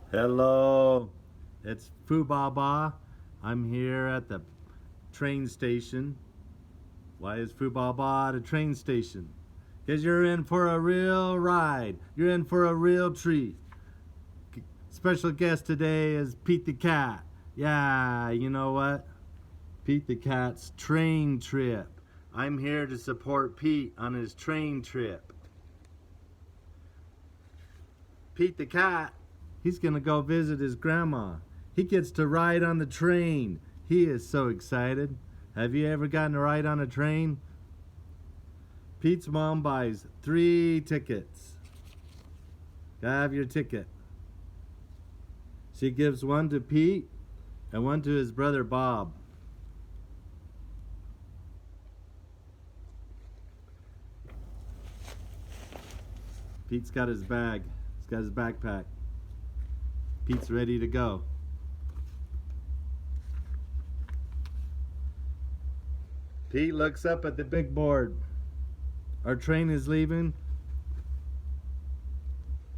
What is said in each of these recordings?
Hello, it's Foo Baba. I'm here at the train station. Why is Foo Baba at a train station? Because you're in for a real ride. You're in for a real treat. Special guest today is Pete the Cat. Yeah, you know what? Pete the Cat's train trip. I'm here to support Pete on his train trip. Pete the Cat, he's gonna go visit his grandma. He gets to ride on the train. He is so excited. Have you ever gotten a ride on a train? Pete's mom buys 3 tickets. Gotta have your ticket. She gives one to Pete and one to his brother Bob. Pete's got his bag. He's got his backpack. Pete's ready to go. Pete looks up at the big board. Our train is leaving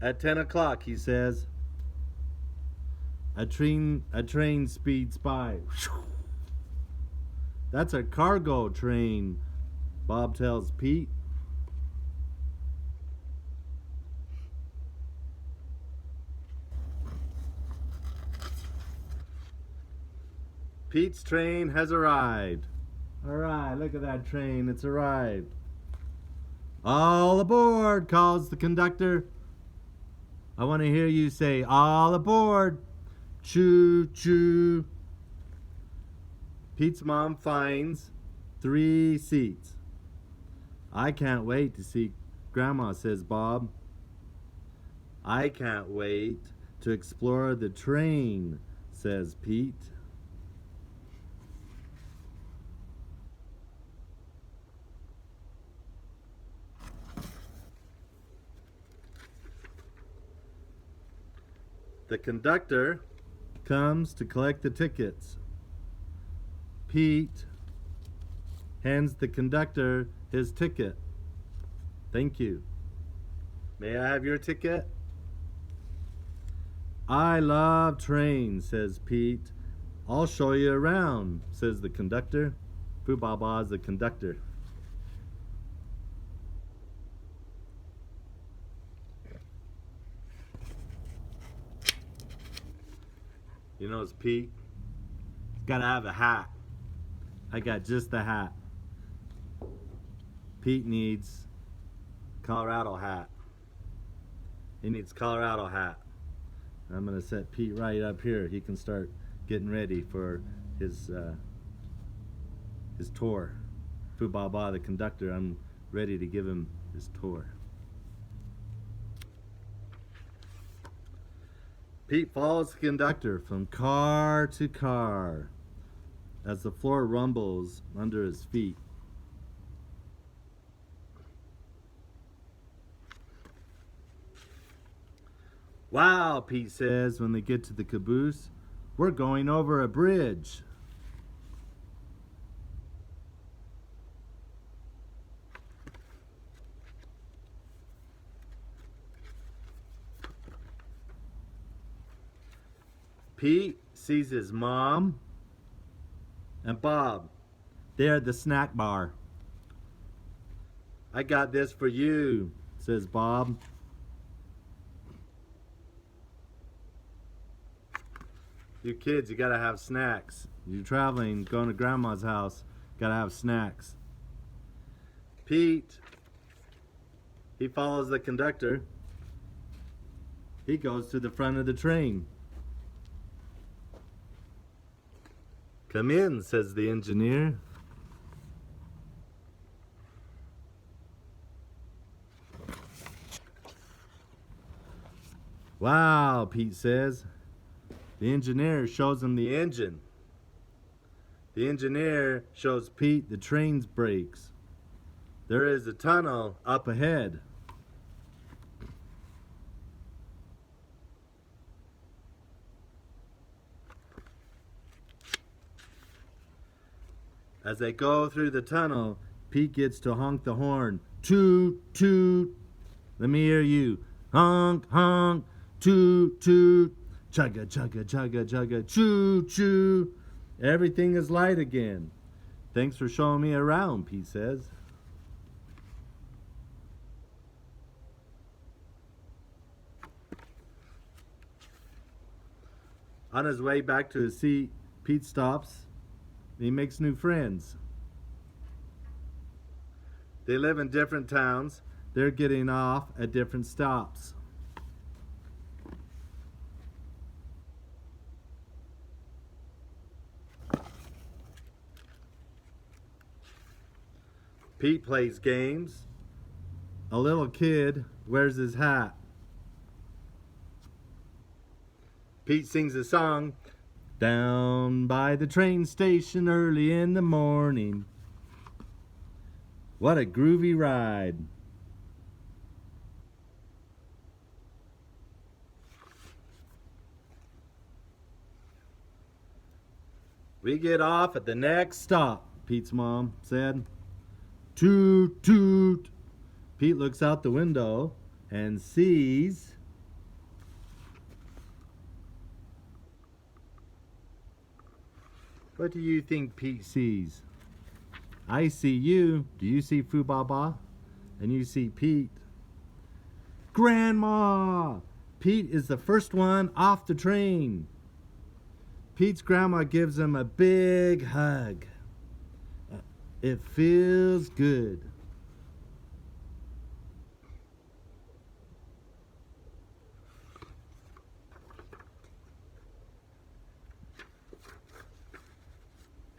at 10 o'clock, he says. A train speeds by. That's a cargo train, Bob tells Pete. Pete's train has arrived. All right, look at that train. It's arrived. All aboard, calls the conductor. I want to hear you say, all aboard. Choo choo. Pete's mom finds 3 seats. I can't wait to see Grandma, says Bob. I can't wait to explore the train, says Pete. The conductor comes to collect the tickets. Pete hands the conductor his ticket. Thank you. May I have your ticket? I love trains, says Pete. I'll show you around, says the conductor. Foo Baba is the conductor. You know, it's Pete. He's gotta have a hat. I got just the hat. Pete needs Colorado hat. He needs Colorado hat. I'm gonna set Pete right up here. He can start getting ready for his tour. Foo Baba, the conductor, I'm ready to give him his tour. Pete follows the conductor from car to car as the floor rumbles under his feet. Wow, Pete says when they get to the caboose, we're going over a bridge. Pete sees his mom and Bob. They're at the snack bar. I got this for you, says Bob. You kids, you gotta have snacks. You're traveling, going to grandma's house, gotta have snacks. Pete, he follows the conductor. He goes to the front of the train. Come in, says the engineer. Wow, Pete says. The engineer shows him the engine. The engineer shows Pete the train's brakes. There is a tunnel up ahead. As they go through the tunnel, Pete gets to honk the horn. Toot, toot. Let me hear you. Honk, honk, toot, toot. Chugga, chugga, chugga, chugga, choo, choo. Everything is light again. Thanks for showing me around, Pete says. On his way back to his seat, Pete stops and he makes new friends. They live in different towns. They're getting off at different stops. Pete plays games. A little kid wears his hat. Pete sings a song. Down by the train station early in the morning. What a groovy ride. We get off at the next stop, Pete's mom said. Toot, toot. Pete looks out the window and sees What do you think Pete sees? I see you. Do you see Foo Baba? And you see Pete. Grandma! Pete is the first one off the train. Pete's grandma gives him a big hug. It feels good.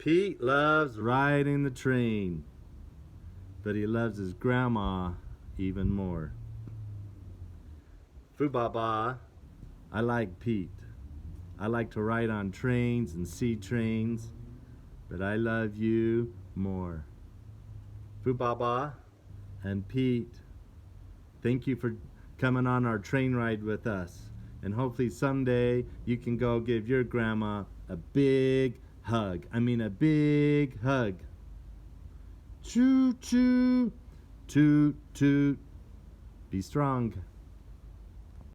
Pete loves riding the train, but he loves his grandma even more. Foo Baba, I like Pete. I like to ride on trains and see trains, but I love you more. Foo Baba and Pete, thank you for coming on our train ride with us. And hopefully someday you can go give your grandma a big hug. I mean a big hug. Choo choo, toot toot. Be strong.